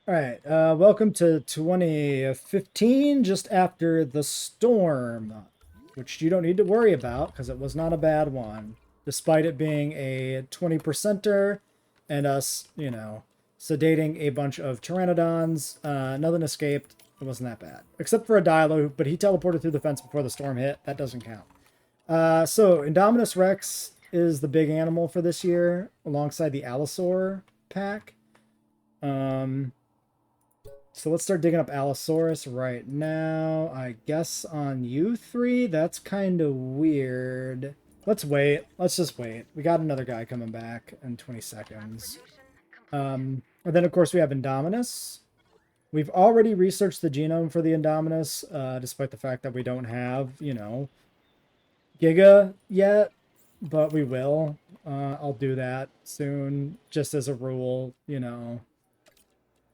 All right, welcome to 2015, just after the storm, which you don't need to worry about because it was not a bad one, despite it being a 20%er and us, sedating a bunch of pteranodons. Nothing escaped. It wasn't that bad, except for a Dilo, but he teleported through the fence before the storm hit. That doesn't count. So Indominus Rex is the big animal for this year, alongside the Allosaur pack. So let's start digging up Allosaurus right now. I guess on you three, that's kind of weird. Let's wait. Let's just wait. We got another guy coming back in 20 seconds. And then, of course, we have Indominus. We've already researched the genome for the Indominus, despite the fact that we don't have, Giga yet, but we will. I'll do that soon, just as a rule,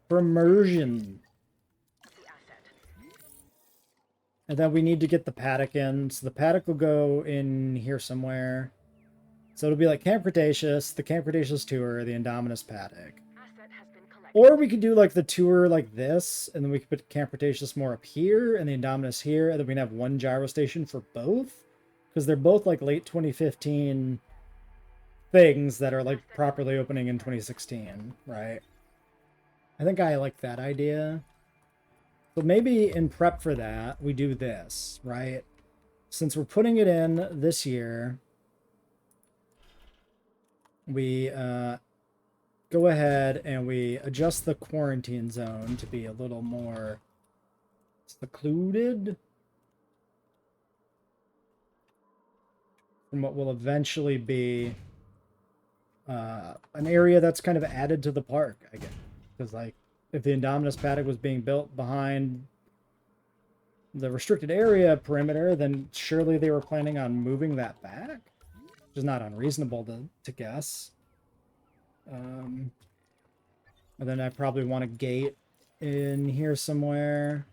for immersion. And then we need to get the Paddock in. So the Paddock will go in here somewhere. So it'll be like Camp Cretaceous, the Camp Cretaceous tour, the Indominus Paddock. Or we could do like the tour like this, and then we could put Camp Cretaceous more up here, and the Indominus here, and then we'd have one gyro station for both. Because they're both like late 2015 things that are like properly opening in 2016, right? I think I like that idea. So maybe in prep for that, we do this, right? Since we're putting it in this year, we go ahead and we adjust the quarantine zone to be a little more secluded from what will eventually be an area that's kind of added to the park, I guess. Because, like, if the Indominus Paddock was being built behind the restricted area perimeter, then surely they were planning on moving that back, which is not unreasonable to guess. And then I probably want a gate in here somewhere.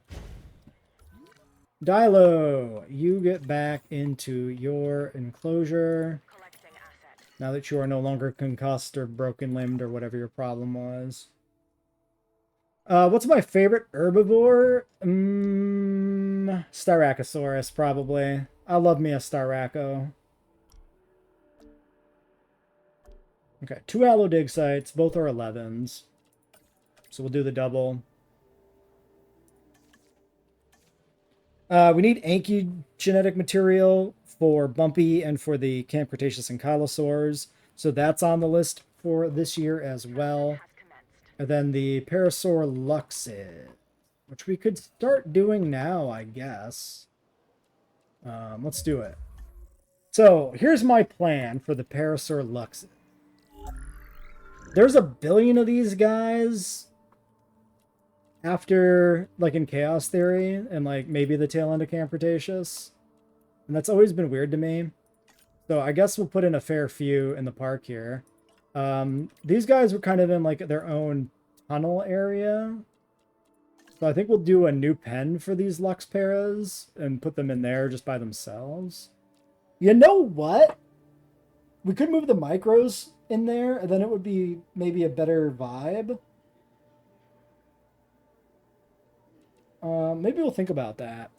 Dilo, you get back into your enclosure now that you are no longer concussed or broken limbed or whatever your problem was. What's my favorite herbivore? Styracosaurus, probably. I love me a Styraco. Okay, 2 allo dig sites. Both are 11s. So we'll do the double. We need Anki genetic material for Bumpy and for the Camp Cretaceous and Ankylosaurs. So that's on the list for this year as well. And then the Parasaurolophus, which we could start doing now, I guess. Let's do it. So here's my plan for the Parasaurolophus. There's a billion of these guys after, like, in Chaos Theory and, like, maybe the tail end of Camp Cretaceous. And that's always been weird to me. So I guess we'll put in a fair few in the park here. These guys were kind of in like their own tunnel area. So I think we'll do a new pen for these Lux Paras and put them in there just by themselves. You know what? We could move the micros in there, and then it would be maybe a better vibe. Maybe we'll think about that.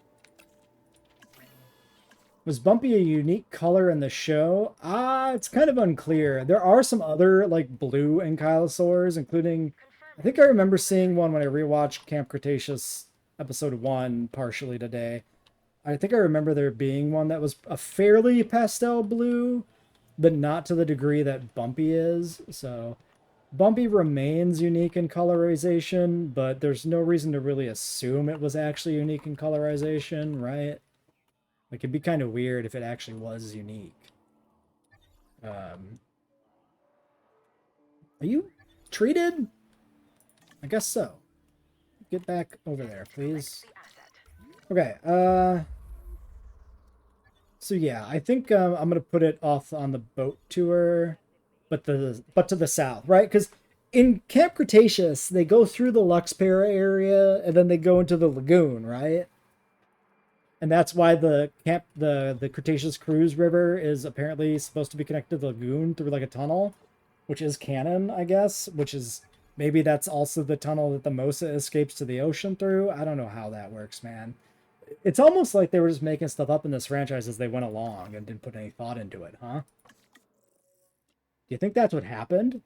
Was Bumpy a unique color in the show? It's kind of unclear. There are some other, like, blue ankylosaurs, including... I think I remember seeing one when I rewatched Camp Cretaceous episode 1 partially today. I think I remember there being one that was a fairly pastel blue, but not to the degree that Bumpy is. So Bumpy remains unique in colorization, but there's no reason to really assume it was actually unique in colorization, right? Like, it'd be kind of weird if it actually was unique. Are you treated? I guess so. Get back over there, please. Okay, so yeah, I think I'm gonna put it off on the boat tour, but to the south, right? Because in Camp Cretaceous, they go through the Luxpera area and then they go into the lagoon, right? And that's why the Cretaceous Cruise River is apparently supposed to be connected to the lagoon through like a tunnel, which is canon, I guess, which is Maybe that's also the tunnel that the Mosa escapes to the ocean through. I don't know how that works, man. It's almost like they were just making stuff up in this franchise as they went along and didn't put any thought into it, huh? Do you think that's what happened?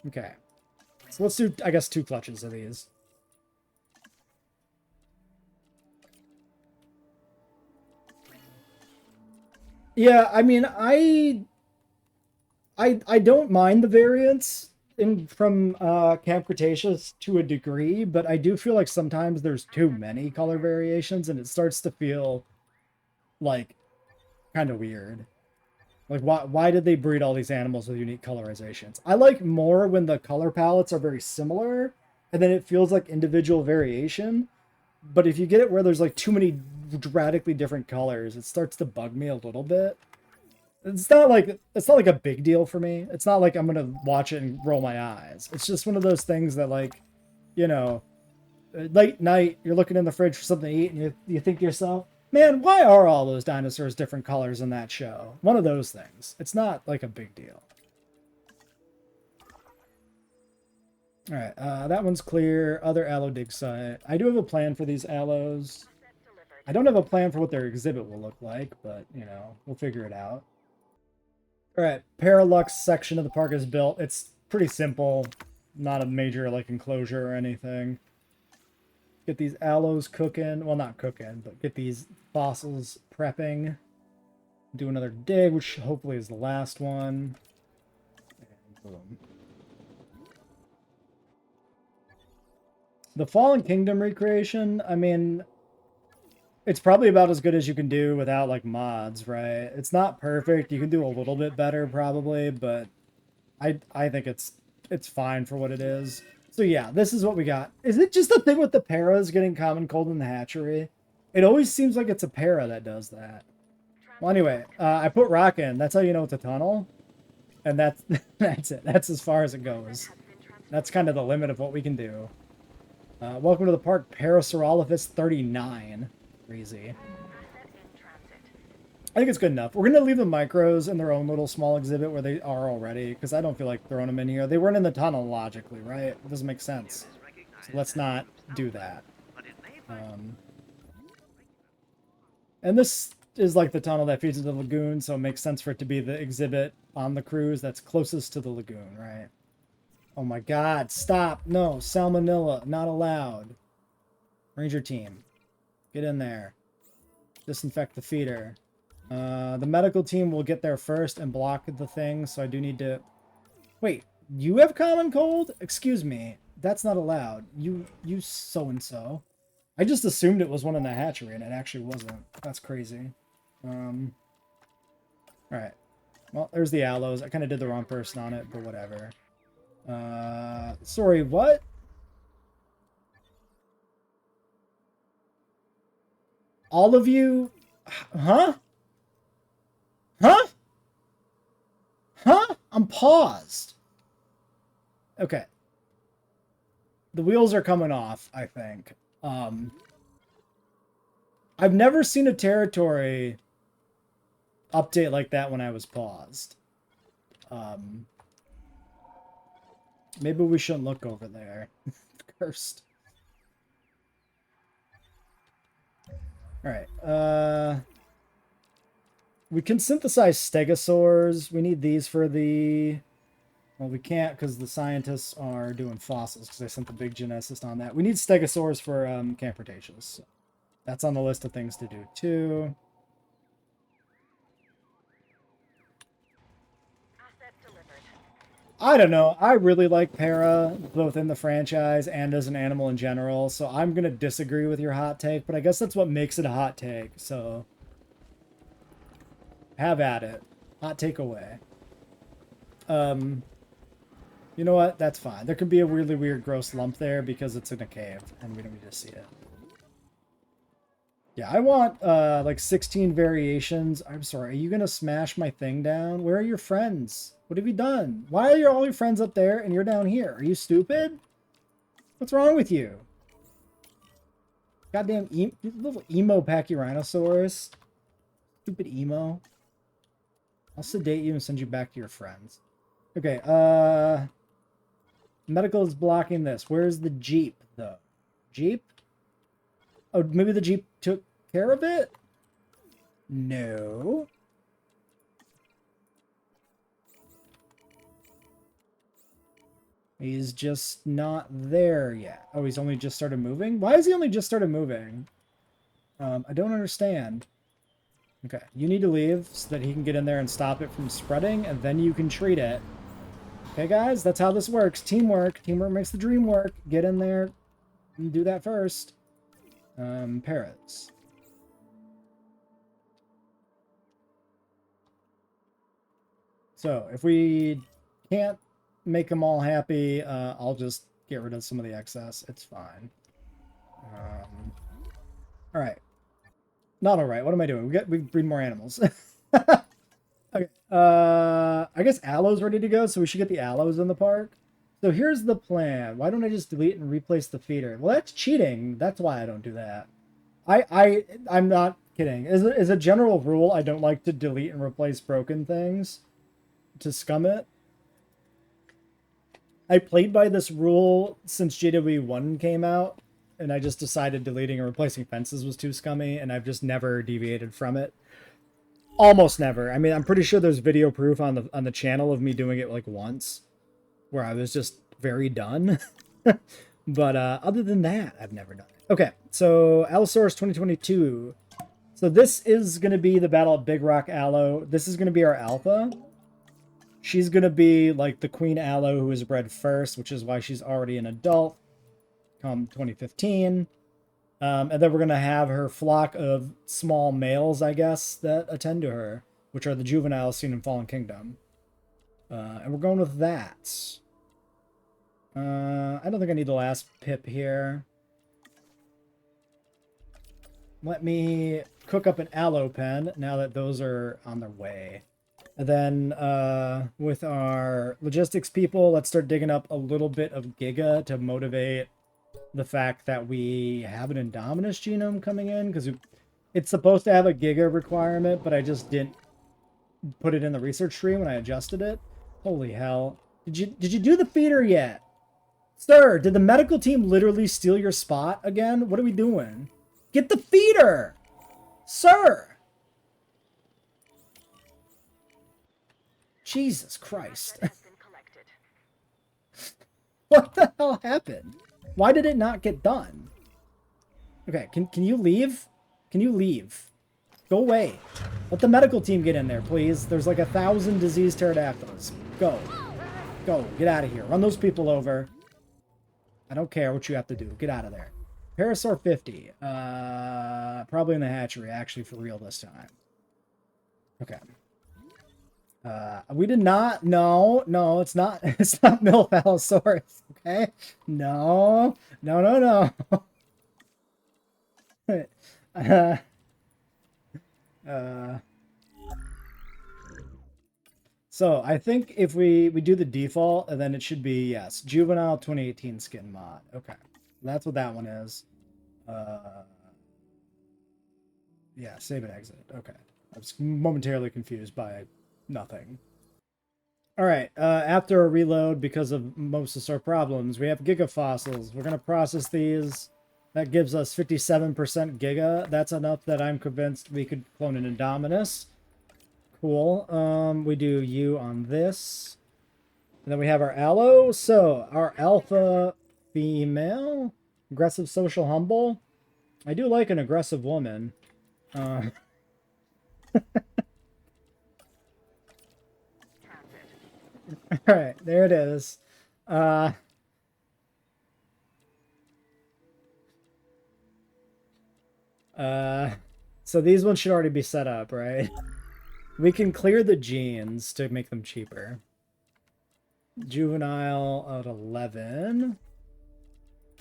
Okay. So let's do, I guess, 2 clutches of these. Yeah, I mean, I don't mind the variants in from Camp Cretaceous to a degree, but I do feel like sometimes there's too many color variations and it starts to feel like kind of weird. Like why did they breed all these animals with unique colorizations? I like more when the color palettes are very similar and then it feels like individual variation. But if you get it where there's like too many radically different colors, it starts to bug me a little bit. It's not like a big deal for me. It's not like I'm gonna watch it and roll my eyes. It's just one of those things that, like, you know, late night, you're looking in the fridge for something to eat and you think to yourself, man, why are all those dinosaurs different colors in that show? One of those things. It's not like a big deal. All right, that one's clear. Other allo dig site. I do have a plan for these allos. I don't have a plan for what their exhibit will look like, but, you know, we'll figure it out. All right, Parallax section of the park is built. It's pretty simple. Not a major, like, enclosure or anything. Get these allos cooking. Well, not cooking, but get these fossils prepping. Do another dig, which hopefully is the last one. And boom. The Fallen Kingdom recreation, I mean, it's probably about as good as you can do without, like, mods, right? It's not perfect. You can do a little bit better, probably, but I think it's fine for what it is. So yeah, this is what we got. Is it just the thing with the paras getting common cold in the hatchery? It always seems like it's a para that does that. Well, anyway, I put rock in. That's how you know it's a tunnel. And that's it. That's as far as it goes. That's kind of the limit of what we can do. Welcome to the park, Parasaurolophus 39. Crazy. I think it's good enough. We're going to leave the micros in their own little small exhibit where they are already, because I don't feel like throwing them in here. They weren't in the tunnel, logically, right? It doesn't make sense. So let's not do that. And this is like the tunnel that feeds into the lagoon, so it makes sense for it to be the exhibit on the cruise that's closest to the lagoon, right? Oh my god, stop. No, salmonella, not allowed. Ranger team, get in there. Disinfect the feeder. The medical team will get there first and block the thing, so I do need to... Wait, you have common cold? Excuse me, that's not allowed. You so-and-so. I just assumed it was one in the hatchery, and it actually wasn't. That's crazy. Alright. Well, there's the allos. I kind of did the wrong person on it, but whatever. Sorry, what? All of you? Huh? Huh? Huh? I'm paused. Okay. The wheels are coming off, I think. I've never seen a territory update like that when I was paused. Maybe we shouldn't look over there. Cursed. Alright, we can synthesize stegosaurs. We need these for the... Well, we can't because the scientists are doing fossils because I sent the big geneticist on that. We need stegosaurs for Camp Cretaceous. So that's on the list of things to do too. I don't know. I really like Para, both in the franchise and as an animal in general, so I'm going to disagree with your hot take, but I guess that's what makes it a hot take, so... Have at it. Hot take away. You know what? That's fine. There could be a really weird, gross lump there because it's in a cave, and we don't need to see it. Yeah, I want, like, 16 variations. I'm sorry, are you gonna smash my thing down? Where are your friends? What have you done? Why are all your friends up there and you're down here? Are you stupid? What's wrong with you? Goddamn little emo Pachyrhinosaurus. Stupid emo. I'll sedate you and send you back to your friends. Okay, medical is blocking this. Where's the Jeep, though? Jeep? Oh, maybe the Jeep took care of it? No. He's just not there yet. Oh, he's only just started moving? Why has he only just started moving? I don't understand. Okay, you need to leave so that he can get in there and stop it from spreading, and then you can treat it. Okay, guys, that's how this works. Teamwork. Teamwork makes the dream work. Get in there and do that first. Parrots. So, if we can't make them all happy, I'll just get rid of some of the excess. It's fine. All right. Not all right. What am I doing? We breed more animals. Okay. I guess Allo's ready to go, so we should get the Allos in the park. So here's the plan. Why don't I just delete and replace the feeder? Well, that's cheating. That's why I don't do that. I'm not kidding. As a general rule, I don't like to delete and replace broken things to scum it. I played by this rule since JWE1 came out, and I just decided deleting and replacing fences was too scummy, and I've just never deviated from it. Almost never. I mean, I'm pretty sure there's video proof on the channel of me doing it like once, where I was just very done. But other than that, I've never done it. Okay, so Allosaurus 2022. So this is going to be the Battle of Big Rock Allo. This is going to be our alpha. She's going to be like the Queen Allo who was bred first, which is why she's already an adult. Come 2015. And then we're going to have her flock of small males, I guess, that attend to her, which are the juveniles seen in Fallen Kingdom. And we're going with that. I don't think I need the last pip here. Let me cook up an allo pen now that those are on their way. And then with our logistics people, let's start digging up a little bit of Giga to motivate the fact that we have an Indominus genome coming in, because it's supposed to have a Giga requirement, but I just didn't put it in the research tree when I adjusted it. Holy hell. Did you do the feeder yet? Sir, did the medical team literally steal your spot again? What are we doing? Get the feeder! Sir! Jesus Christ. What the hell happened? Why did it not get done? Okay, can you leave? Can you leave? Go away. Let the medical team get in there, please. There's like 1,000 diseased pterodactyls. Go. Go. Get out of here. Run those people over. I don't care what you have to do. Get out of there. Parasaur 50. Probably in the hatchery, actually, for real this time. Okay. We did not. No, it's not. It's not MILF Allosaurus. Okay. No. So I think if we do the default, and then it should be, yes, juvenile 2018 skin mod. Okay. That's what that one is. Yeah, save and exit. Okay. I was momentarily confused by nothing. All right, after a reload, because of mosasaur problems, we have gigafossils. We're going to process these. That gives us 57% giga. That's enough that I'm convinced we could clone an Indominus. Cool. We do U on this. And then we have our allo. So, our alpha female. Aggressive, social, humble. I do like an aggressive woman. Alright, there it is. So these ones should already be set up, right? We can clear the genes to make them cheaper. Juvenile at 11.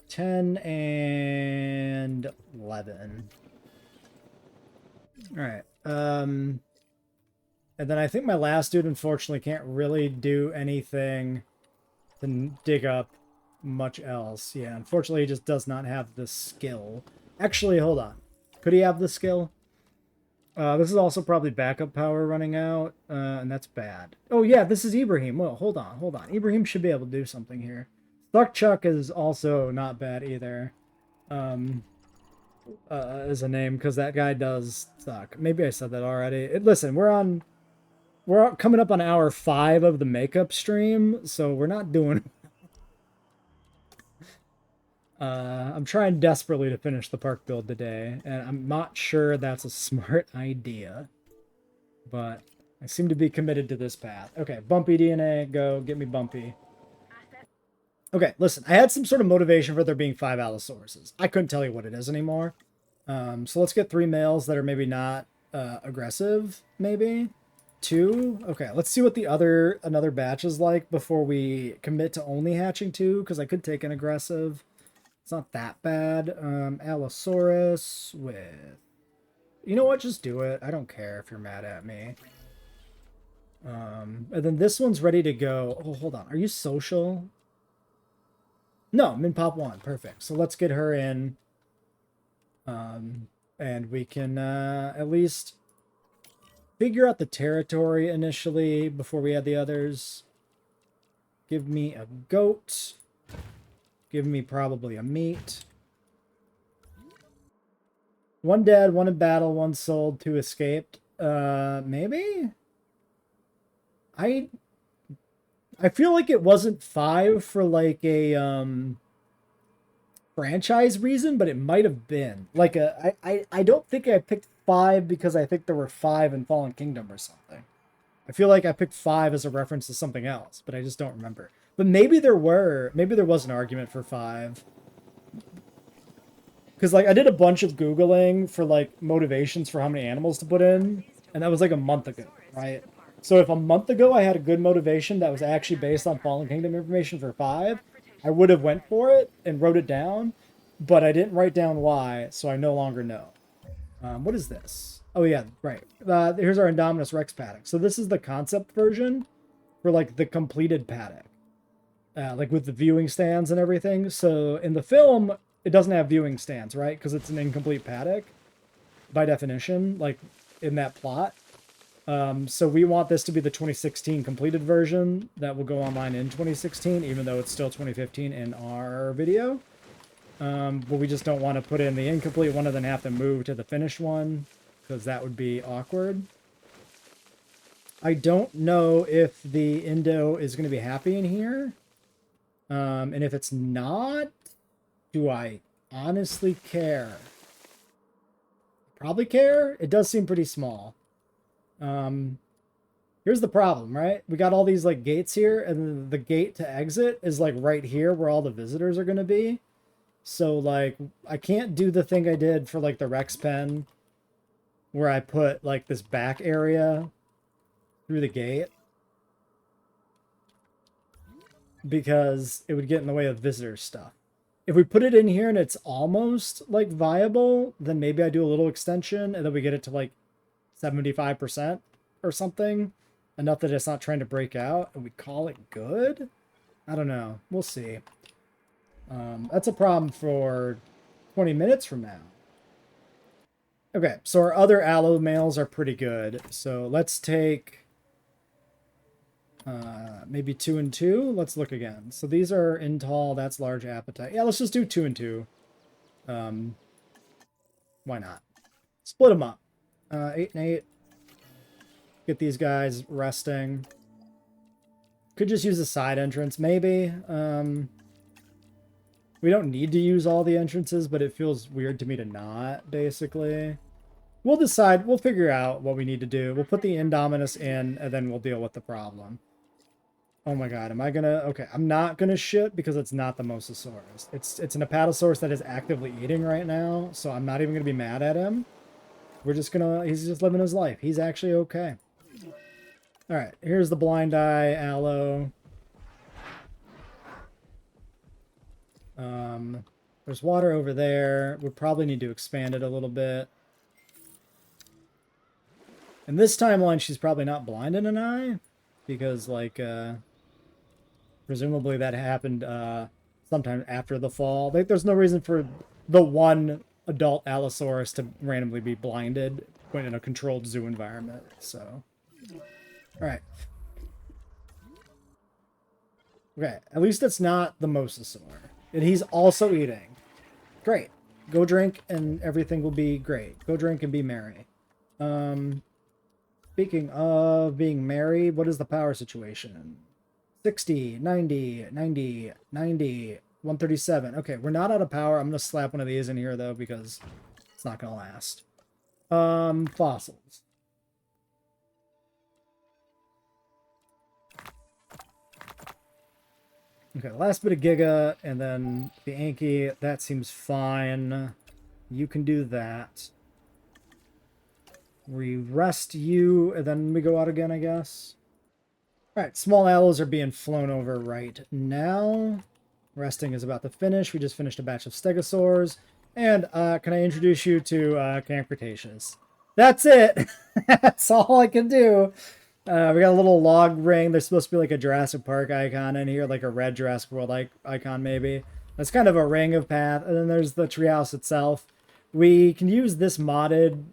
10 and 11. Alright. And then I think my last dude, unfortunately, can't really do anything to dig up much else. Yeah, unfortunately, he just does not have the skill. Actually, hold on. Could he have the skill? This is also probably backup power running out, and that's bad. Oh yeah, this is Ibrahim. Well, hold on, hold on. Ibrahim should be able to do something here. Stuck Chuck is also not bad either. As a name, because that guy does suck. Maybe I said that already. Listen, we're coming up on hour 5 of the makeup stream, so we're not doing. I'm trying desperately to finish the park build today, and I'm not sure that's a smart idea, but I seem to be committed to this path. Okay, Bumpy DNA, go get me Bumpy. Okay, listen, I had some sort of motivation for there being 5 Allosauruses. I couldn't tell you what it is anymore. So let's get 3 males that are maybe not aggressive, maybe. 2. Okay, let's see what the another batch is like before we commit to only hatching 2, because I could take an aggressive. It's not that bad. Allosaurus with... You know what? Just do it. I don't care if you're mad at me. And then this one's ready to go. Oh, hold on. Are you social? No, I'm in Pop 1. Perfect. So let's get her in. And we can at least figure out the territory initially before we add the others. Give me a goat. Give me probably a meat. 1 dead, 1 in battle, 1 sold, 2 escaped. Maybe? I feel like it wasn't 5 for like a franchise reason, but it might have been. Like I don't think I picked 5 because I think there were 5 in Fallen Kingdom or something. I feel like I picked 5 as a reference to something else, but I just don't remember. But maybe there was an argument for 5. Because, like, I did a bunch of Googling for, like, motivations for how many animals to put in, and that was, like, a month ago, right? So if a month ago I had a good motivation that was actually based on Fallen Kingdom information for 5, I would have went for it and wrote it down, but I didn't write down why, so I no longer know. What is this? Oh, yeah, right. Here's our Indominus Rex Paddock. So this is the concept version for, like, the completed Paddock. Like with the viewing stands and everything. So in the film, it doesn't have viewing stands, right? Because it's an incomplete paddock by definition, like in that plot. So we want this to be the 2016 completed version that will go online in 2016, even though it's still 2015 in our video. But we just don't want to put in the incomplete one and then have to move to the finished one, because that would be awkward. I don't know if the Indo is going to be happy in here. And if it's not, do I honestly care? Probably care. It does seem pretty small. Here's the problem, right? We got all these like gates here, and the gate to exit is like right here where all the visitors are going to be. So like I can't do the thing I did for like the Rex pen where I put like this back area through the gate, because it would get in the way of visitor stuff. If we put it in here and it's almost like viable, then maybe I do a little extension and then we get it to like 75% or something, enough that it's not trying to break out, and we call it good. I don't know. We'll see. That's a problem for 20 minutes from now. Okay, so our other allo males are pretty good. So let's take maybe 2 and 2. Let's look again. So these are in tall. That's large appetite. Yeah, let's just do 2 and 2. Why not? Split them up. 8 and 8. Get these guys resting. Could just use a side entrance, maybe. We don't need to use all the entrances, but it feels weird to me to not, basically. We'll decide. We'll figure out what we need to do. We'll put the Indominus in, and then we'll deal with the problem. Oh my god, am I gonna... Okay, I'm not gonna shit because it's not the Mosasaurus. It's an Apatosaurus that is actively eating right now, so I'm not even gonna be mad at him. We're just gonna... He's just living his life. He's actually okay. Alright, here's the blind eye allo. There's water over there. We probably need to expand it a little bit. In this timeline, she's probably not blind in an eye, because, like, presumably that happened sometime after the fall. Like, there's no reason for the one adult Allosaurus to randomly be blinded point in a controlled zoo environment. So, all right. Okay, at least it's not the Mosasaur. And he's also eating. Great. Go drink and everything will be great. Go drink and be merry. Speaking of being merry, what is the power situation? 60, 90, 90, 90, 137. Okay, we're not out of power. I'm going to slap one of these in here, though, because it's not going to last. Fossils. Okay, last bit of Giga, and then the Anki. That seems fine. You can do that. We rest you, and then we go out again, I guess. Alright, small owls are being flown over right now. Resting is about to finish. We just finished a batch of stegosaurs. And can I introduce you to Camp Cretaceous? That's it! That's all I can do. We got a little log ring. There's supposed to be like a Jurassic Park icon in here, like a red Jurassic World icon maybe. That's kind of a ring of path. And then there's the treehouse itself. We can use this modded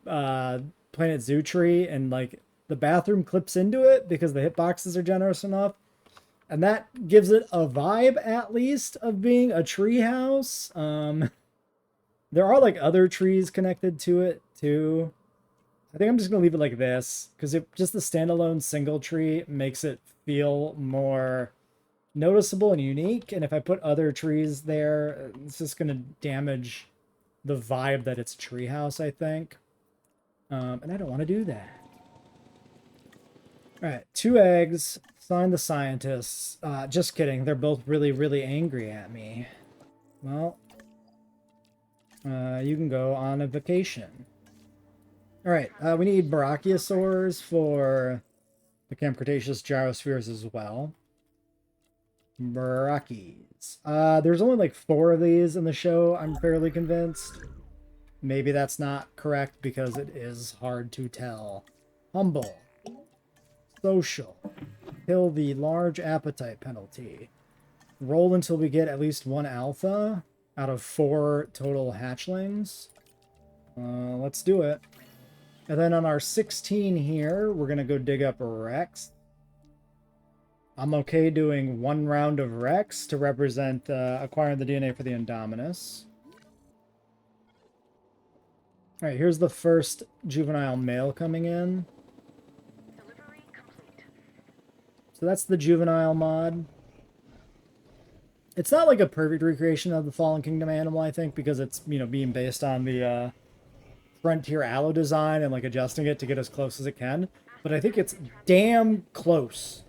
Planet Zoo tree, and like the bathroom clips into it because the hitboxes are generous enough. And that gives it a vibe, at least, of being a treehouse. There are like other trees connected to it too. I think I'm just going to leave it like this, because just the standalone single tree makes it feel more noticeable and unique. And if I put other trees there, it's just going to damage the vibe that it's a treehouse, I think. And I don't want to do that. All right, 2 eggs. Sign the scientists. Just kidding. They're both really, really angry at me. Well, you can go on a vacation. All right, we need Brachiosaurs for the Camp Cretaceous gyrospheres as well. Brachis. There's only like 4 of these in the show, I'm fairly convinced. Maybe that's not correct because it is hard to tell. Humble. Social. Kill the large appetite penalty. Roll until we get at least 1 alpha out of 4 total hatchlings. Let's do it. And then on our 16 here, we're going to go dig up Rex. I'm okay doing 1 round of Rex to represent acquiring the DNA for the Indominus. Alright, here's the first juvenile male coming in. Delivery complete. So that's the juvenile mod. It's not like a perfect recreation of the Fallen Kingdom animal, I think, because it's, you know, being based on the Frontier Allo design and like adjusting it to get as close as it can. But I think it's damn close.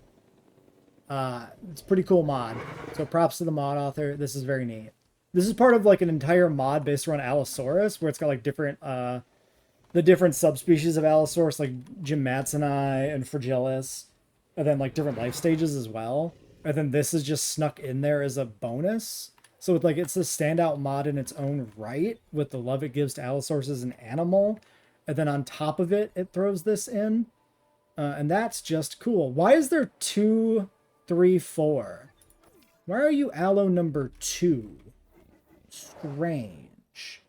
It's a pretty cool mod. So props to the mod author. This is very neat. This is part of like an entire mod based around Allosaurus, where it's got like different the different subspecies of Allosaurus, like Gymmatsoni and Fragilis, and then like different life stages as well. And then this is just snuck in there as a bonus. So it's like it's a standout mod in its own right with the love it gives to Allosaurus as an animal. And then on top of it, it throws this in. And that's just cool. Why is there 2, 3, 4? Why are you Allo number 2? Strange.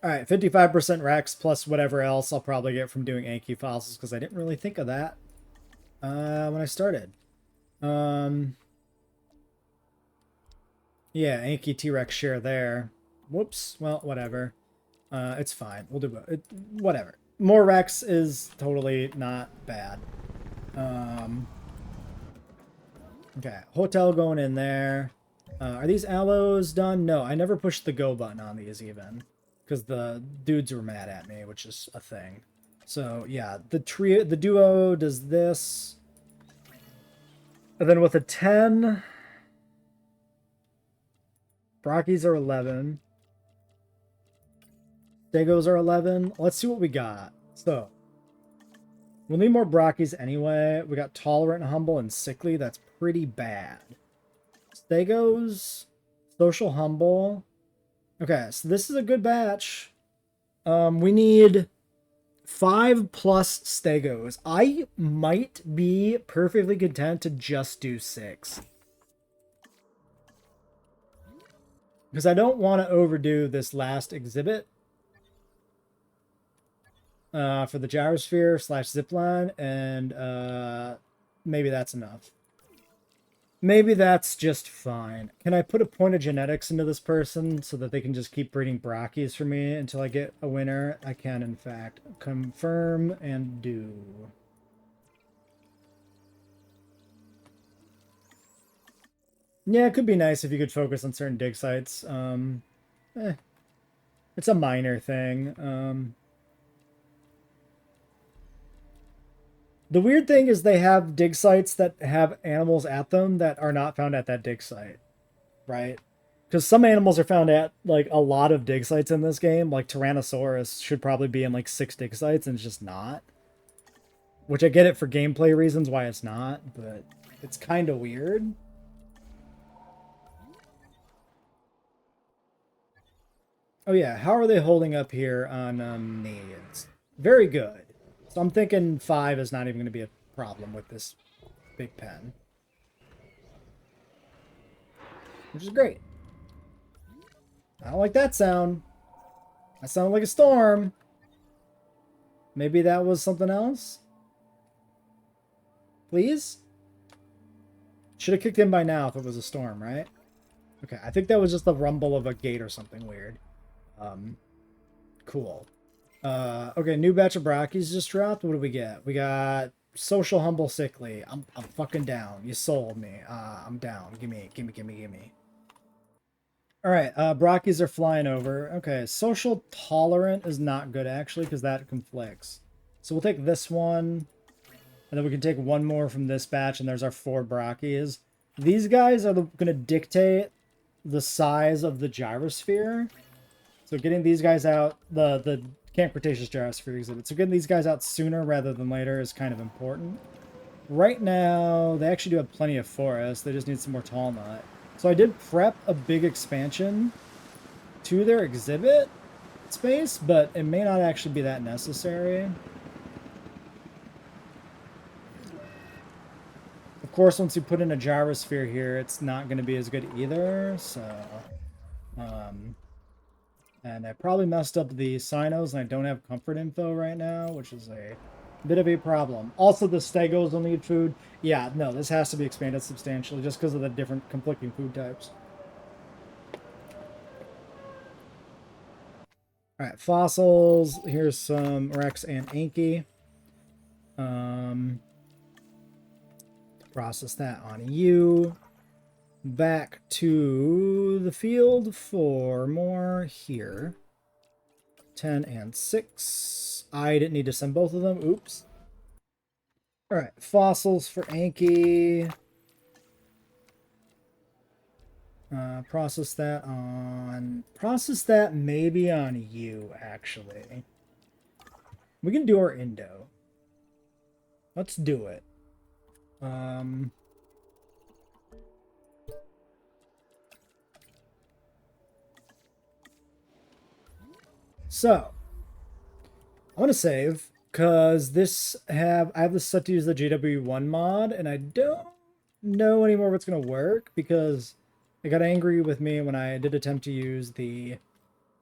Alright, 55% Rex plus whatever else I'll probably get from doing Anki fossils, because I didn't really think of that when I started. Yeah, Anki T-Rex share there. Whoops. Well, whatever. It's fine. We'll do it. Whatever. More Rex is totally not bad. Okay, hotel going in there. Are these allos done? No, I never pushed the go button on these even, because the dudes were mad at me, which is a thing. So yeah, the duo does this, and then with a 10, Brachis are 11, Stegos are 11. Let's see what we got. So we'll need more Brachis anyway. We got Tolerant, Humble, and Sickly. That's pretty bad. Stegos, Social, Humble. Okay, so this is a good batch. We need 5 plus Stegos. I might be perfectly content to just do 6. Because I don't want to overdo this last exhibit. for the gyrosphere / zipline, and maybe that's enough. Maybe that's just fine. Can I put a point of genetics into this person so that they can just keep breeding brackies for me until I get a winner? I can, in fact. Confirm and do. Yeah, it could be nice if you could focus on certain dig sites. It's a minor thing. The weird thing is they have dig sites that have animals at them that are not found at that dig site, right? Because some animals are found at, like, a lot of dig sites in this game. Like, Tyrannosaurus should probably be in, like, 6 dig sites, and it's just not. Which I get it for gameplay reasons why it's not, but it's kind of weird. Oh yeah, how are they holding up here on needs? Very good. So I'm thinking 5 is not even going to be a problem with this big pen. Which is great. I don't like that sound. That sounded like a storm. Maybe that was something else? Please? Should have kicked in by now if it was a storm, right? Okay, I think that was just the rumble of a gate or something weird. Cool. Okay, new batch of brackies just dropped. What do we get? We got social, humble, sickly. I'm fucking down. You sold me. I'm down. Gimme. All right, brackies are flying over. Okay, social tolerant is not good actually because that conflicts. So we'll take this one, and then we can take one more from this batch, and there's our 4 brackies. These guys are going to dictate the size of the gyrosphere. So getting these guys out, the Camp Cretaceous gyrosphere exhibit. So getting these guys out sooner rather than later is kind of important. Right now, they actually do have plenty of forest. They just need some more tall nut. So I did prep a big expansion to their exhibit space, but it may not actually be that necessary. Of course, once you put in a gyrosphere here, it's not going to be as good either. So, and I probably messed up the Sinos, and I don't have comfort info right now, which is a bit of a problem. Also, the Stegos will need food. Yeah, no, this has to be expanded substantially just because of the different conflicting food types. All right, fossils. Here's some Rex and Anki. Process that on you. Back to the field for more here. 10 and 6. I didn't need to send both of them. Oops. Alright, fossils for Anki. Process that on... Process that maybe on you, actually. We can do our Indo. Let's do it. So, I want to save, because I have this set to use the JWE2 mod, and I don't know anymore if it's going to work, because it got angry with me when I did attempt to use the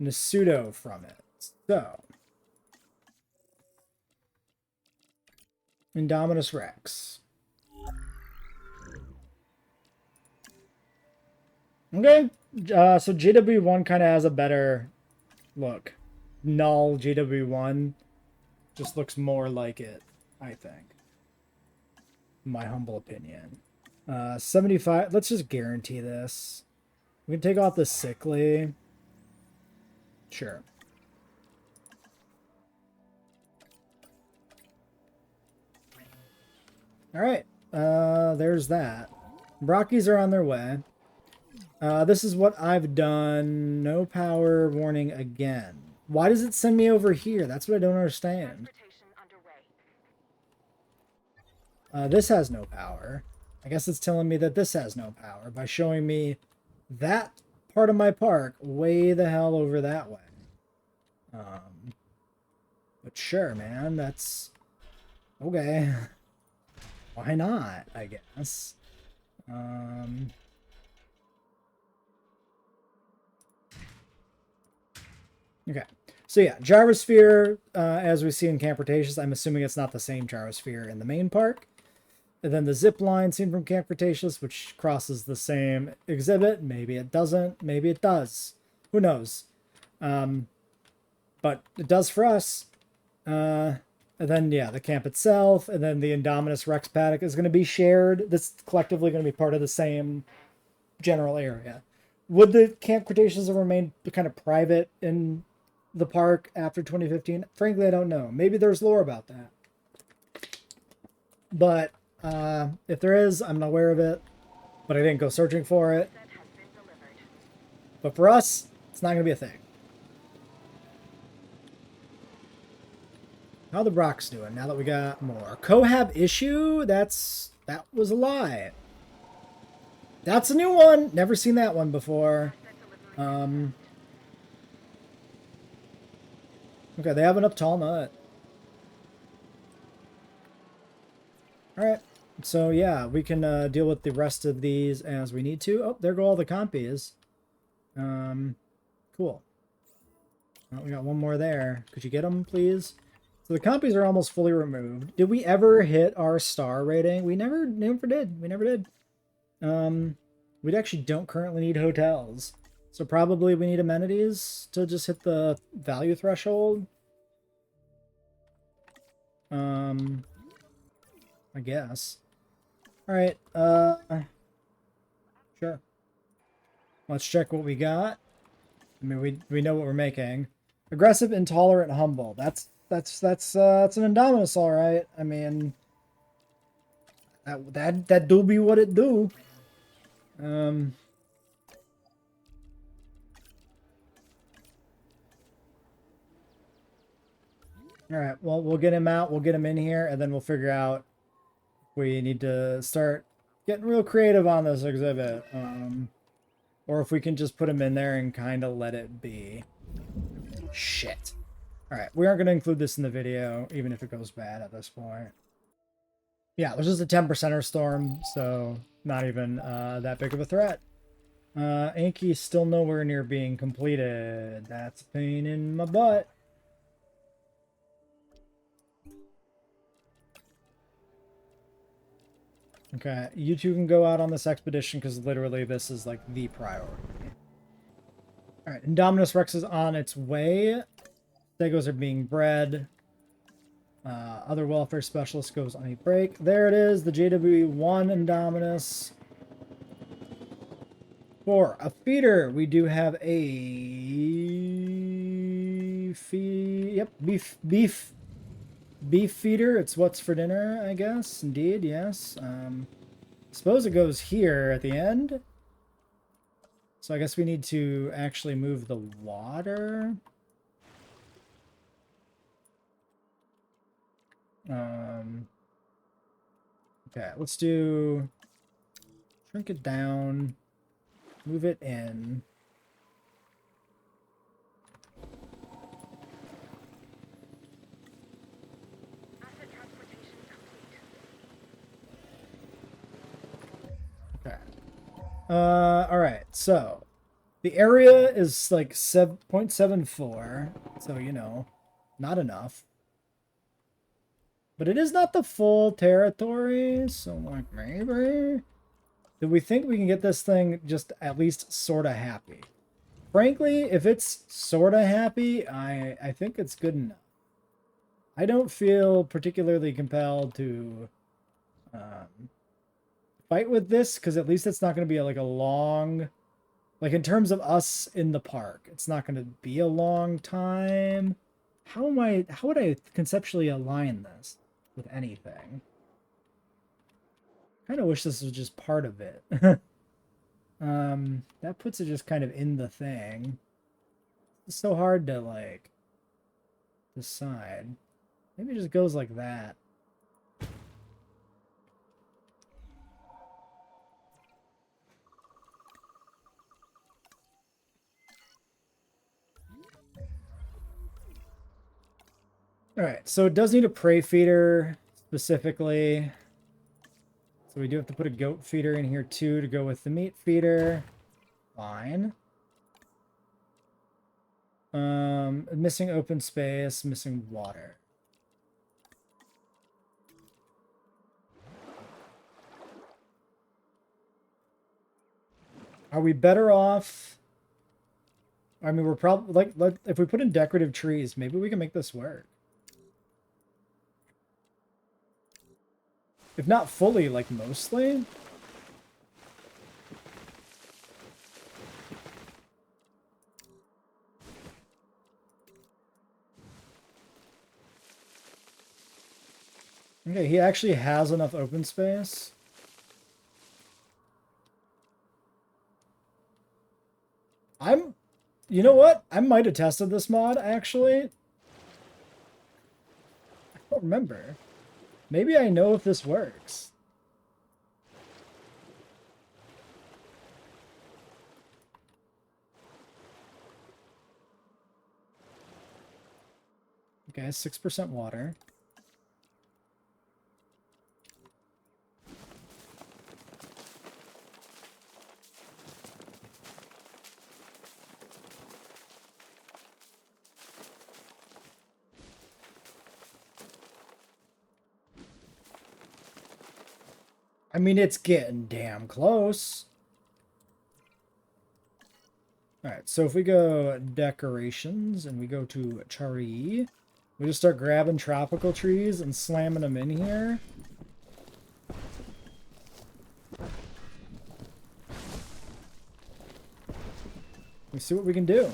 Nasudo from it. So, Indominus Rex. Okay, so JWE2 kind of has a better look. Null JWE2 just looks more like it, I think. My humble opinion. 75, let's just guarantee this. We can take off the sickly. Sure. Alright, there's that. Brockies are on their way. This is what I've done. No power warning again. Why does it send me over here? That's what I don't understand. This has no power. I guess it's telling me that this has no power by showing me that part of my park way the hell over that way. But sure, man, that's okay. Why not, I guess. Okay, So yeah, gyrosphere, as we see in Camp Cretaceous, I'm assuming it's not the same gyrosphere in the main park. And then the zip line seen from Camp Cretaceous, which crosses the same exhibit. Maybe it doesn't. Maybe it does. Who knows? But it does for us. And then, yeah, the camp itself. And then the Indominus Rex paddock is going to be shared. This collectively going to be part of the same general area. Would the Camp Cretaceous have remained kind of private in the park after 2015? Frankly, I don't know. Maybe there's lore about that. But if there is, I'm not aware of it. But I didn't go searching for it. But for us, it's not going to be a thing. How the Brock's doing now that we got more? Cohab issue? That was a lie. That's a new one. Never seen that one before. Okay, they have an up tall nut. Alright. So yeah, we can deal with the rest of these as we need to. Oh, there go all the compies. Cool. Oh, we got one more there. Could you get them, please? So the compies are almost fully removed. Did we ever hit our star rating? We never did. We never did. We actually don't currently need hotels. So probably we need amenities to just hit the value threshold. I guess. Alright, sure. Let's check what we got. I mean, we know what we're making. Aggressive, intolerant, humble. That's an Indominus, all right. I mean, that do be what it do. All right. Well, we'll get him out. We'll get him in here, and then we'll figure out if we need to start getting real creative on this exhibit, or if we can just put him in there and kind of let it be. Shit. All right, we aren't going to include this in the video, even if it goes bad at this point. Yeah, there's just a 10%er storm, so not even that big of a threat. Anki's still nowhere near being completed. That's a pain in my butt. Okay, you two can go out on this expedition because literally this is like the priority. All right, Indominus Rex is on its way. Stegos are being bred. Other welfare specialist goes on a break. There it is, the JWE1 Indominus. For a feeder, we do have a beef feeder. It's what's for dinner, I guess. Indeed, yes. Suppose it goes here at the end. So I guess we need to actually move the water. Okay, let's do shrink it down, move it in. Asset transportation complete. Okay. All right. So the area is like 7.74, so you know, not enough. But it is not the full territory, so like maybe. Do we think we can get this thing just at least sort of happy? Frankly, if it's sort of happy, I think it's good enough. I don't feel particularly compelled to fight with this, because at least it's not going to be like a long, like in terms of us in the park, it's not going to be a long time. How would I conceptually align this with anything? Kind of wish this was just part of it. That puts it just kind of in the thing. It's so hard to like decide. Maybe it just goes like that. All right, so it does need a prey feeder specifically. So we do have to put a goat feeder in here too to go with the meat feeder. Fine. Missing open space, missing water. Are we better off? I mean, we're probably like if we put in decorative trees, maybe we can make this work. If not fully, like mostly. Okay, he actually has enough open space. You know what? I might have tested this mod, actually. I don't remember. Maybe I know if this works. Okay, 6% water. I mean, it's getting damn close. Alright, so if we go decorations and we go to tree, we just start grabbing tropical trees and slamming them in here. We see what we can do.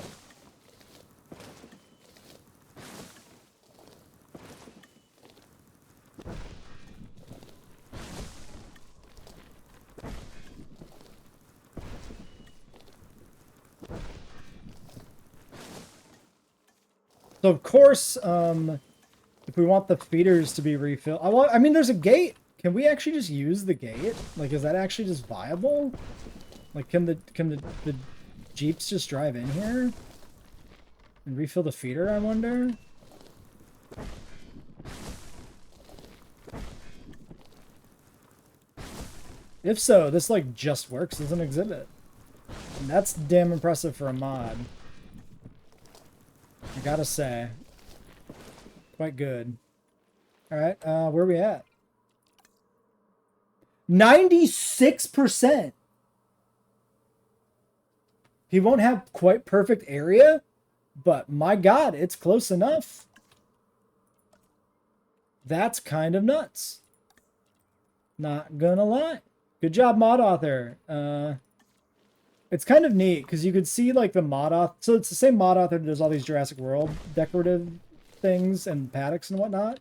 So of course, if we want the feeders to be refilled, I mean, there's a gate. Can we actually just use the gate? Like, is that actually just viable? Like, can the Jeeps just drive in here and refill the feeder, I wonder? If so, this like just works as an exhibit. And that's damn impressive for a mod. I gotta say. Quite good. Alright, where are we at? 96%! He won't have quite perfect area, but my god, it's close enough. That's kind of nuts. Not gonna lie. Good job, mod author. It's kind of neat because you could see like the mod author. So it's the same mod author that does all these Jurassic World decorative things and paddocks and whatnot.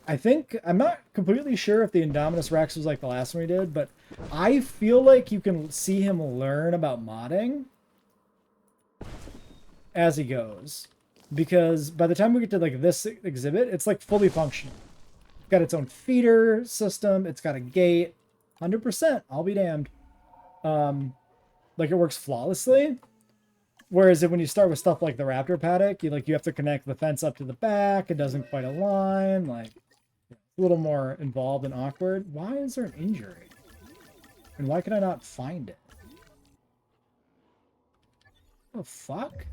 I'm not completely sure if the Indominus Rex was like the last one we did, but I feel like you can see him learn about modding as he goes. Because by the time we get to like this exhibit, it's like fully functional. It's got its own feeder system. It's got a gate. 100%. I'll be damned. Like it works flawlessly. Whereas when you start with stuff like the Raptor paddock, you have to connect the fence up to the back. It doesn't quite align. Like a little more involved and awkward. Why is there an injury? And why can I not find it? What the fuck?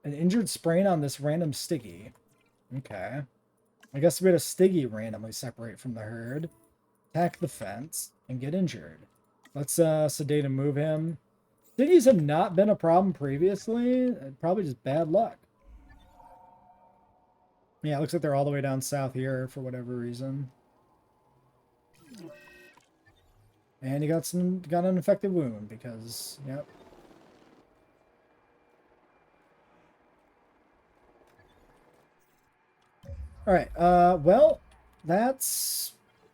An injured sprain on this random Stiggy. Okay. I guess we had a Stiggy randomly separate from the herd, attack the fence, and get injured. Let's sedate and move him. Stiggies have not been a problem previously. Probably just bad luck. Yeah, it looks like they're all the way down south here for whatever reason. And he got an infected wound because, yep. All right, well, that's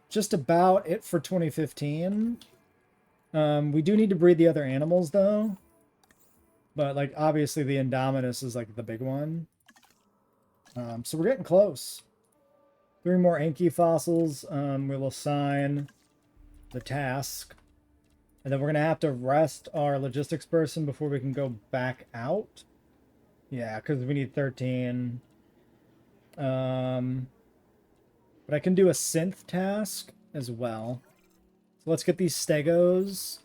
just about it for 2015. We do need to breed the other animals, though. But, like, obviously the Indominus is, like, the big one. So we're getting close. 3 more Anki fossils. We will sign the task. And then we're going to have to rest our logistics person before we can go back out. Yeah, because we need 13. But I can do a synth task as well. So let's get these stegos.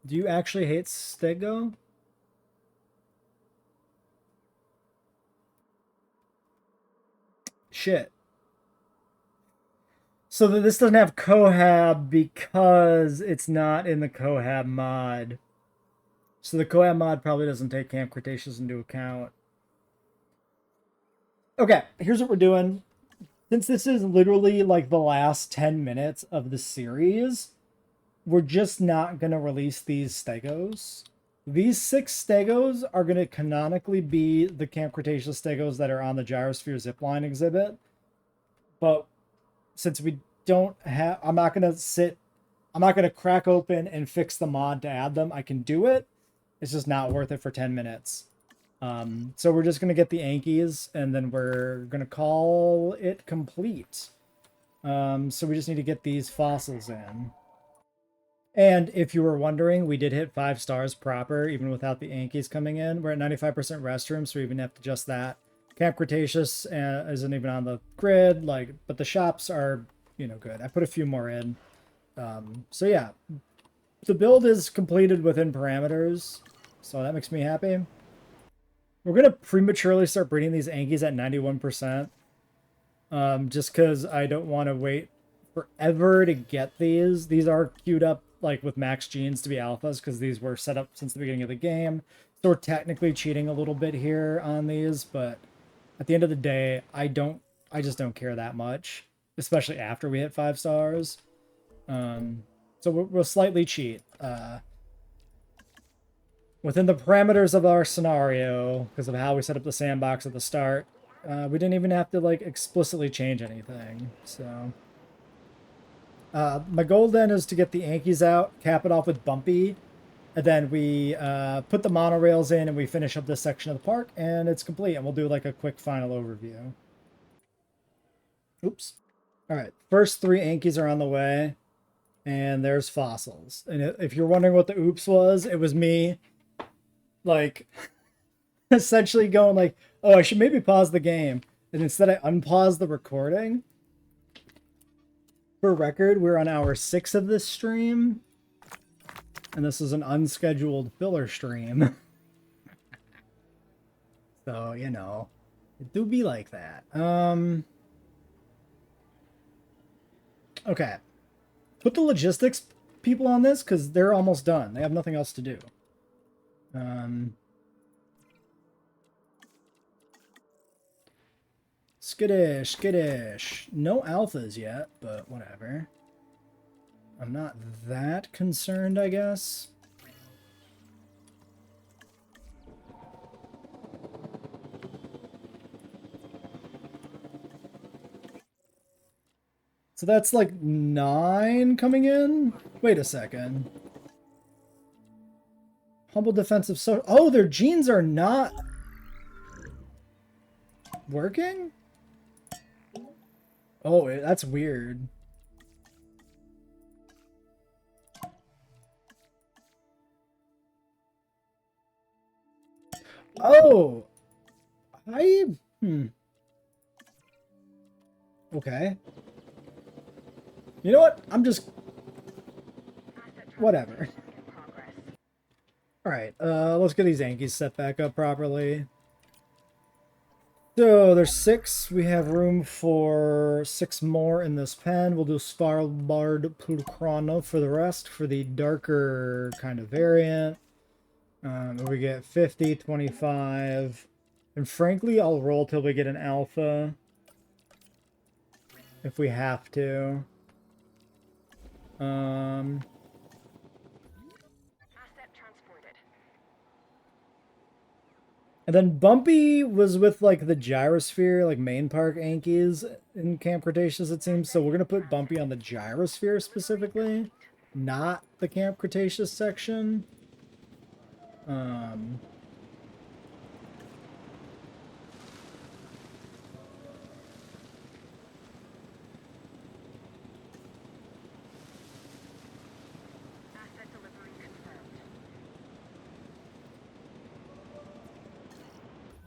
Do you actually hate Stego? Shit. So that this doesn't have Cohab because it's not in the Cohab mod. So the Cohab mod probably doesn't take Camp Cretaceous into account. Okay, here's what we're doing. Since this is literally like the last 10 minutes of the series, we're just not going to release these stegos. These 6 stegos are going to canonically be the Camp Cretaceous stegos that are on the Gyrosphere zipline exhibit. But since we don't have, I'm not going to crack open and fix the mod to add them. I can do it. It's just not worth it for 10 minutes. So we're just going to get the Ankies and then we're going to call it complete. So we just need to get these fossils in. And if you were wondering, we did hit 5 stars proper, even without the Ankies coming in. We're at 95% restroom, so we even have to adjust that. Camp Cretaceous isn't even on the grid, but the shops are, good. I put a few more in. So yeah, the build is completed within parameters, so that makes me happy. We're going to prematurely start breeding these Ankies at 91%, just because I don't want to wait forever to get these. These are queued up with max genes to be alphas because these were set up since the beginning of the game. So we're technically cheating a little bit here on these, but at the end of the day, I just don't care that much, especially after we hit 5 stars. So we'll slightly cheat. Within the parameters of our scenario, because of how we set up the sandbox at the start, we didn't even have to explicitly change anything. So my goal then is to get the Ankies out, cap it off with Bumpy, and then we put the monorails in and we finish up this section of the park and it's complete. And we'll do a quick final overview. Oops. All right, first 3 Ankies are on the way, and there's fossils. And if you're wondering what the oops was, it was me, essentially going oh, I should maybe pause the game. And instead I unpaused the recording. For record, we're on hour 6 of this stream, and this is an unscheduled filler stream. So, it do be like that. Okay. Put the logistics people on this, because they're almost done. They have nothing else to do. Skittish, skittish. No alphas yet, but whatever. I'm not that concerned, I guess. So that's 9 coming in? Wait a second. Humble defensive so oh, their genes are not working? Oh, that's weird. Oh! Okay. You know what? I'm just... Whatever. Alright, let's get these Ankies set back up properly. So, there's 6. We have room for 6 more in this pen. We'll do Svalbard Pulcrano for the rest, for the darker kind of variant. We get 50, 25. And frankly, I'll roll till we get an alpha. If we have to. Asset transported. And then Bumpy was with the Gyrosphere, main park Ankies in Camp Cretaceous, it seems. So we're gonna put Bumpy on the Gyrosphere specifically, not the Camp Cretaceous section. Asset delivery confirmed.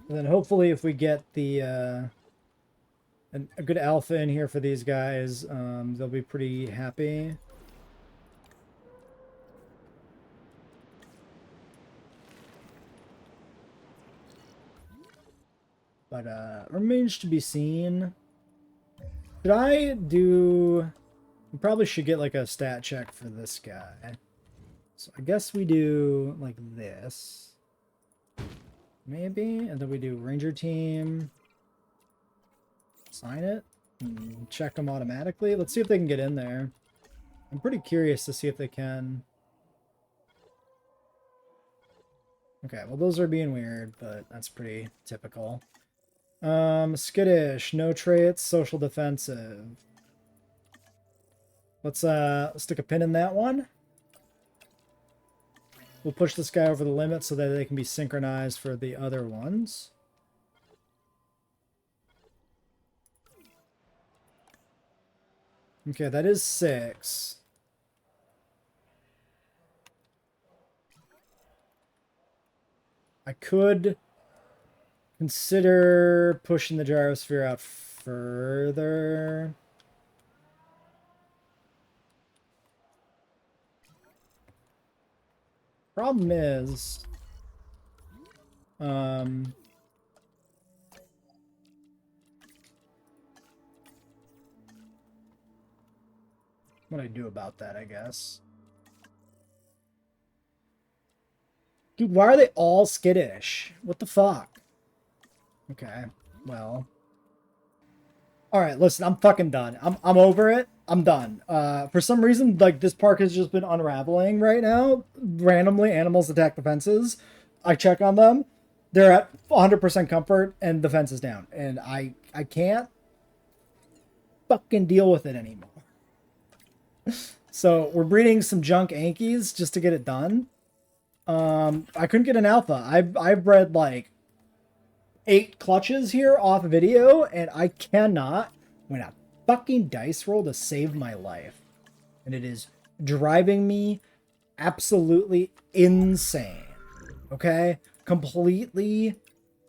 And then hopefully if we get the a good alpha in here for these guys. They'll be pretty happy. But remains to be seen. Should I do... We probably should get like a stat check for this guy. So I guess we do like this. Maybe. And then we do Ranger Team. Sign it. And check them automatically. Let's see if they can get in there. I'm pretty curious to see if they can. Okay, well those are being weird, but that's pretty typical. Skittish, no traits, social defensive. Let's stick a pin in that one. We'll push this guy over the limit so that they can be synchronized for the other ones. Okay, that is 6. I could consider pushing the gyrosphere out further. Problem is, what do I do about that, I guess? Dude, why are they all skittish? What the fuck? Okay, well. Alright, listen, I'm fucking done. I'm over it. I'm done. For some reason, like, this park has just been unraveling right now. Randomly, animals attack the fences. I check on them. They're at 100% comfort, and the fence is down. And I can't fucking deal with it anymore. So, we're breeding some junk Ankies just to get it done. I couldn't get an alpha. I've bred, like, 8 clutches here off video, and I cannot win a fucking dice roll to save my life. And it is driving me absolutely insane. Okay? Completely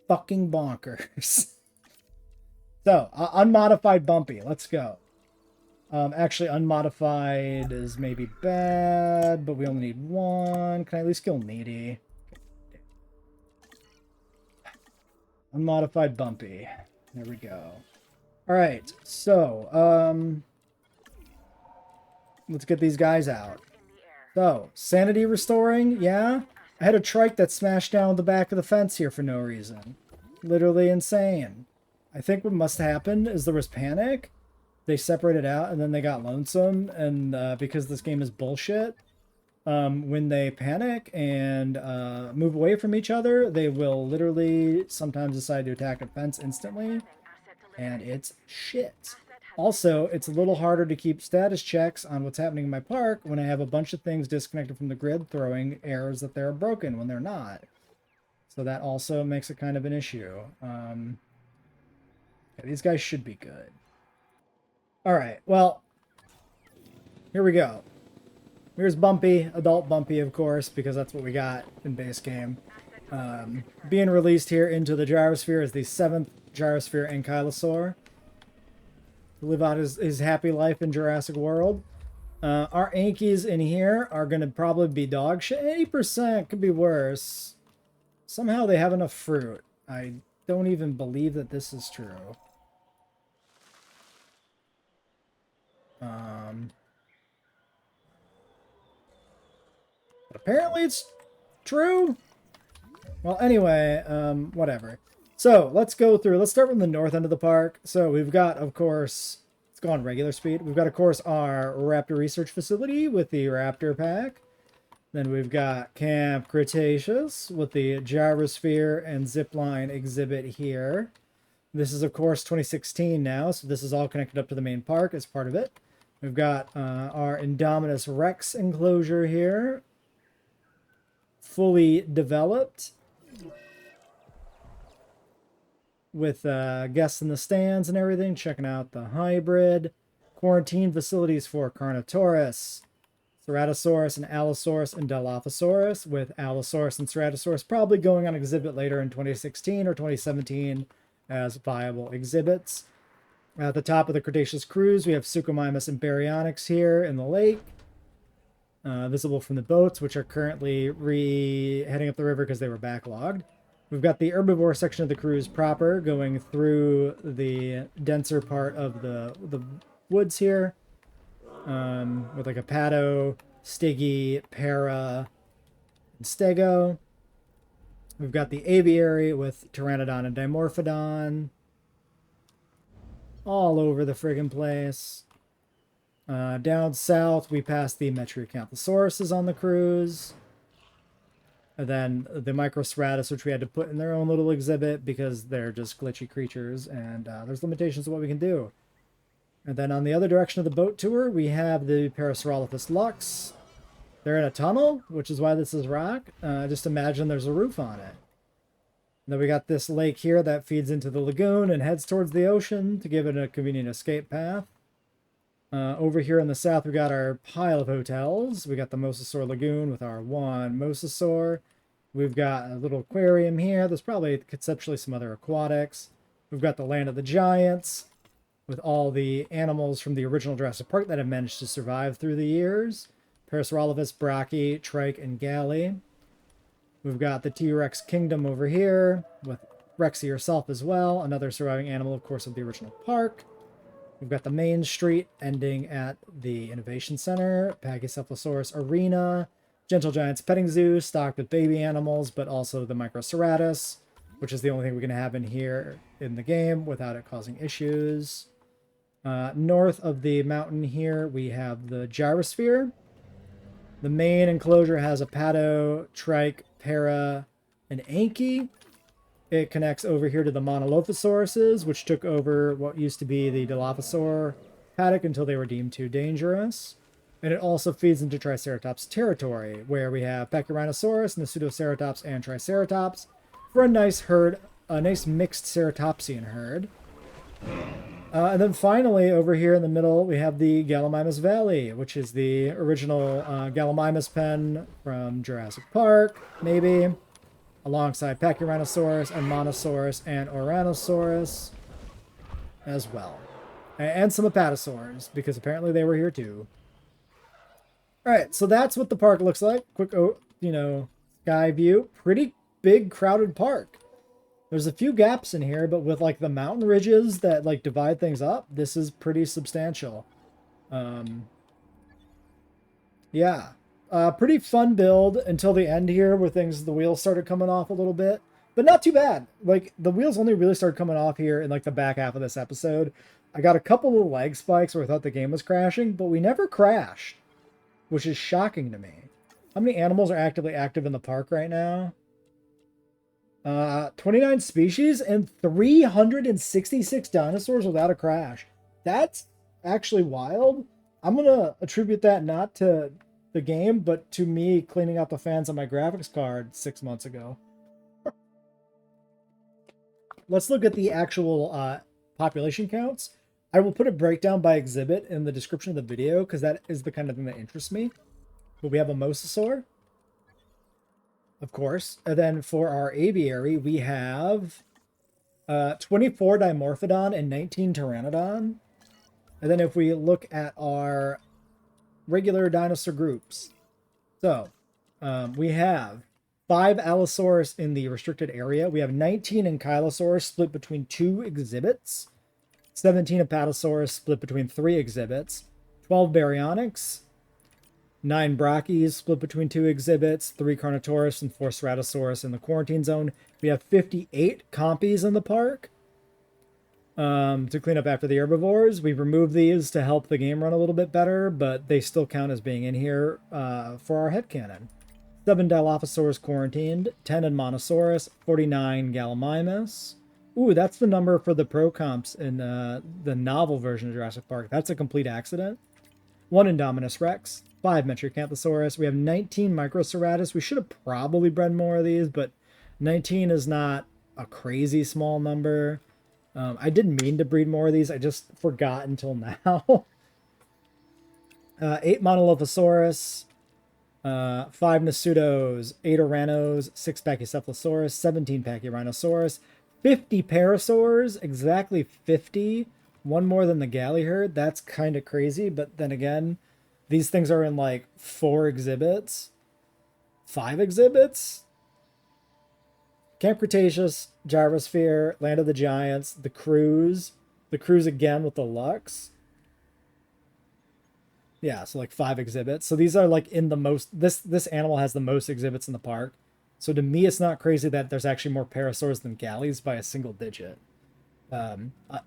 fucking bonkers. So, unmodified Bumpy. Let's go. Actually, unmodified is maybe bad, but we only need 1. Can I at least kill Needy? Unmodified Bumpy. There we go. Alright, so, let's get these guys out. So, sanity restoring, yeah? I had a trike that smashed down the back of the fence here for no reason. Literally insane. I think what must happen is there was panic. They separated out and then they got lonesome, and because this game is bullshit, when they panic and move away from each other, they will literally sometimes decide to attack a fence instantly, and it's shit. Also, it's a little harder to keep status checks on what's happening in my park when I have a bunch of things disconnected from the grid throwing errors that they're broken when they're not. So that also makes it kind of an issue. Yeah, these guys should be good. Alright, well, here we go. Here's Bumpy, adult Bumpy, of course, because that's what we got in base game. Being released here into the gyrosphere is the 7th gyrosphere ankylosaur. To live out his happy life in Jurassic World. Our Ankies in here are going to probably be dog shit. 80% could be worse. Somehow they have enough fruit. I don't even believe that this is true. Apparently it's true. Well, anyway, whatever. So let's go through. Let's start from the north end of the park. So we've got, of course, let's go on regular speed. We've got, of course, our Raptor research facility with the Raptor pack. Then we've got Camp Cretaceous with the gyrosphere and zipline exhibit here. This is, of course, 2016 now, so this is all connected up to the main park as part of it. We've got our Indominus Rex enclosure here, fully developed, with guests in the stands and everything, checking out the hybrid. Quarantine facilities for Carnotaurus, Ceratosaurus, and Allosaurus, and Dilophosaurus, with Allosaurus and Ceratosaurus probably going on exhibit later in 2016 or 2017 as viable exhibits. At the top of the Cretaceous cruise, we have Suchomimus and Baryonyx here in the lake. Visible from the boats, which are currently heading up the river because they were backlogged. We've got the herbivore section of the cruise proper going through the denser part of the woods here. With like a Paddock, Stiggy, Para, and Stego. We've got the Aviary with Pteranodon and Dimorphodon. All over the friggin' place. Down south, we pass the Metriacanthosauruses on the cruise. And then the Microstratus, which we had to put in their own little exhibit because they're just glitchy creatures, and there's limitations to what we can do. And then on the other direction of the boat tour, we have the Parasaurolophus Lux. They're in a tunnel, which is why this is rock. Just imagine there's a roof on it. And then we got this lake here that feeds into the lagoon and heads towards the ocean to give it a convenient escape path. Over here in the south, we got our pile of hotels. We got the Mosasaur Lagoon with our one Mosasaur. We've got a little aquarium here. There's probably conceptually some other aquatics. We've got the Land of the Giants with all the animals from the original Jurassic Park that have managed to survive through the years. Parasaurolophus, Brachy, Trike, and Galley. We've got the T-Rex Kingdom over here with Rexy herself as well. Another surviving animal, of course, of the original park. We've got the main street ending at the Innovation Center, Pachycephalosaurus Arena, Gentle Giants Petting Zoo, stocked with baby animals, but also the Microstratus, which is the only thing we can have in here in the game without it causing issues. North of the mountain here, we have the Gyrosphere. The main enclosure has a Paddock, Trike, Para, and Anki. It connects over here to the Monolophosauruses, which took over what used to be the Dilophosaur Paddock until they were deemed too dangerous. And it also feeds into Triceratops territory, where we have Pachyrhinosaurus, Pseudoceratops, and Triceratops for a nice herd, a nice mixed ceratopsian herd. And then finally, over here in the middle, we have the Gallimimus Valley, which is the original Gallimimus pen from Jurassic Park, maybe, alongside Pachyrhinosaurus and Monosaurus and Oranosaurus as well. And some Apatosaurs, because apparently they were here too. Alright, so that's what the park looks like. Quick, sky view. Pretty big, crowded park. There's a few gaps in here, but with like the mountain ridges that like divide things up, this is pretty substantial. Yeah. Pretty fun build until the end here where the wheels started coming off a little bit. But not too bad. Like, the wheels only really started coming off here in like the back half of this episode. I got a couple of lag spikes where I thought the game was crashing, but we never crashed, which is shocking to me. How many animals are actively active in the park right now? 29 species and 366 dinosaurs without a crash. That's actually wild. I'm going to attribute that not to the game, but to me cleaning out the fans on my graphics card 6 months ago. Let's look at the actual population counts. I will put a breakdown by exhibit in the description of the video because that is the kind of thing that interests me. But we have a Mosasaur, of course. And then for our aviary, we have 24 Dimorphodon and 19 Pteranodon. And then if we look at our regular dinosaur groups, so we have 5 Allosaurus in the restricted area. We have 19 Ankylosaurus split between 2 exhibits. 17 Apatosaurus split between 3 exhibits. 12 Baryonyx. 9 Brachys split between 2 exhibits. 3 Carnotaurus and 4 Ceratosaurus in the quarantine zone. We have 58 Compies in the park. To clean up after the herbivores. We've removed these to help the game run a little bit better, but they still count as being in here for our headcanon. 7 Dilophosaurus quarantined, 10 Monosaurus, 49 Gallimimus. Ooh, that's the number for the pro comps in the novel version of Jurassic Park. That's a complete accident. 1 Indominus Rex, 5 Metriacanthosaurus. We have 19 Microstratus. We should have probably bred more of these, but 19 is not a crazy small number. I didn't mean to breed more of these. I just forgot until now. 8 Monolophosaurus, 5 Nasudos, 8 Oranos, 6 Pachycephalosaurus, 17 Pachyrhinosaurus, 50 Parasaurs, exactly 50, one more than the galley herd. That's kind of crazy, but then again, these things are in like 4 exhibits, 5 exhibits. Camp Cretaceous, Gyrosphere, Land of the Giants, the Cruise again with the Lux. Yeah, so like 5 exhibits. So these are like in the most, this animal has the most exhibits in the park. So to me, it's not crazy that there's actually more parasaurs than galleys by a single digit.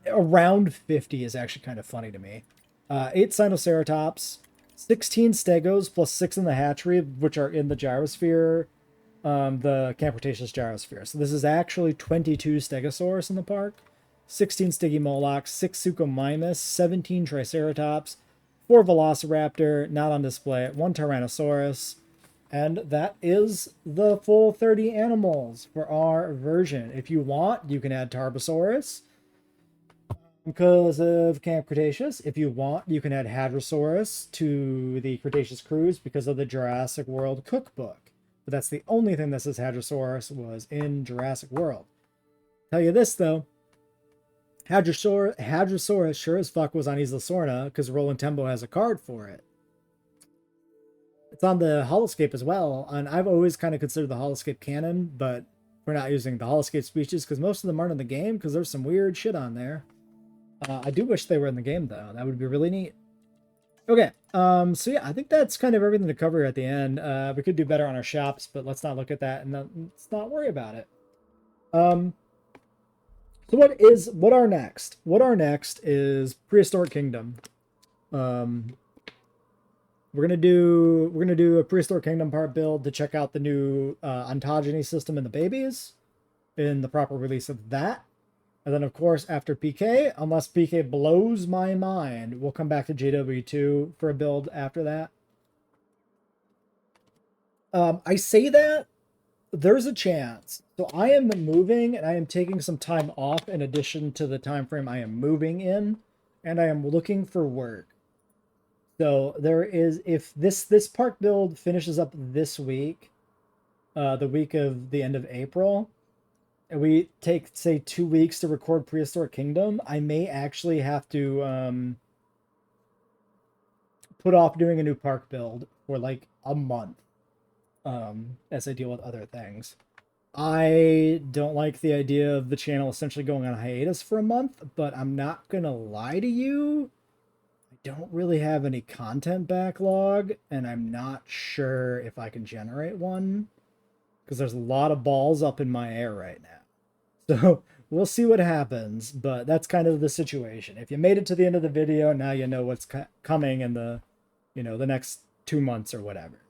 Around 50 is actually kind of funny to me. 8 Sinoceratops, 16 Stegos plus 6 in the hatchery, which are in the gyrosphere, the Camp Cretaceous gyrosphere. So this is actually 22 Stegosaurus in the park, 16 Stygimolochs, 6 Suchomimus, 17 Triceratops, 4 Velociraptor, not on display, 1 Tyrannosaurus, and that is the full 30 animals for our version. If you want, you can add Tarbosaurus because of Camp Cretaceous. If you want, you can add Hadrosaurus to the Cretaceous cruise because of the Jurassic World cookbook. But that's the only thing that says Hadrosaurus was in Jurassic World. Tell you this, though. Hadrosaurus sure as fuck was on Isla Sorna because Roland Tembo has a card for it. It's on the Holoscape as well, and I've always kind of considered the Holoscape canon, but we're not using the Holoscape speeches because most of them aren't in the game because there's some weird shit on there. I do wish they were in the game, though. That would be really neat. Okay, so yeah, I think that's kind of everything to cover at the end. We could do better on our shops, but let's not look at that and let's not worry about it. So what are next? What are next is Prehistoric Kingdom. We're gonna do a Prehistoric Kingdom part build to check out the new ontogeny system in the babies, in the proper release of that. And then, of course, after PK, unless PK blows my mind, we'll come back to JWE2 for a build after that. I say that there's a chance. So I am moving and I am taking some time off in addition to the time frame I am moving in, and I am looking for work. So there is, if this park build finishes up this week, the week of the end of April, and we take, say, 2 weeks to record Prehistoric Kingdom, I may actually have to put off doing a new park build for like a month as I deal with other things. I don't like the idea of the channel essentially going on hiatus for a month, but I'm not gonna lie to you. I don't really have any content backlog, and I'm not sure if I can generate one because there's a lot of balls up in my air right now. So we'll see what happens, but that's kind of the situation. If you made it to the end of the video, now you know what's coming in the, the next 2 months or whatever.